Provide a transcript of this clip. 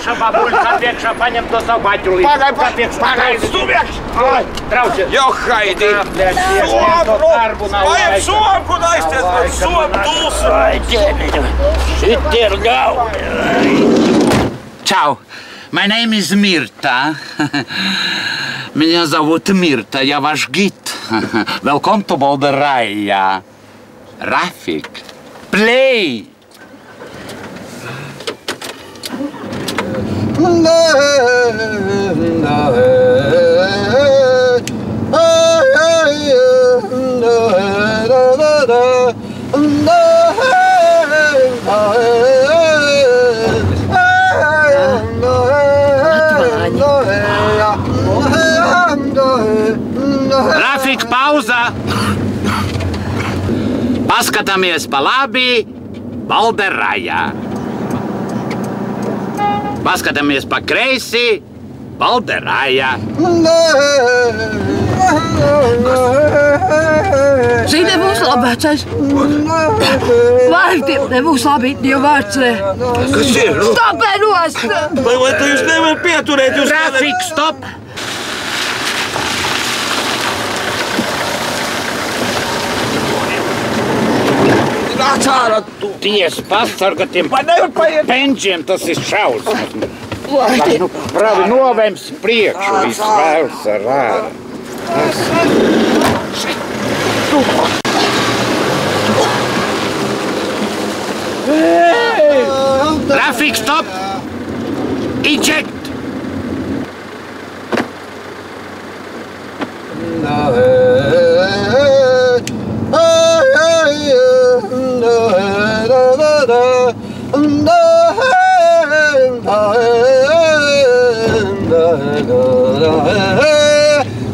Proszę babulka pierwsza, panią do zobaczył. Pagaj, stubiać! Traucie. Johajdi! Pajem sułamku dajcie, sułam dusy! Ciao, my name is Mirta. Меня зовут Mirta, я ваш гид. Welcome to Balderaya. Rafik, play! Rafik, pauza! Paskatāmies pa labi, Balderaya. Paskatāmies pa kreisi, Balderaya. Šī nebūs labākais. Vārdi nebūs labi, jo vārds ne. Kas ir? Stopē nost! Vai tu jūs nevar pieturēt? Rafik, stop! Atcāra tu! Ties pasargatiem Vai nevar paiet? penģiem, tas ir šausmas. Vārdi. Nu, pravi novems priekšu, viss vēls ar ārā. Rafik, stop! Eject! No.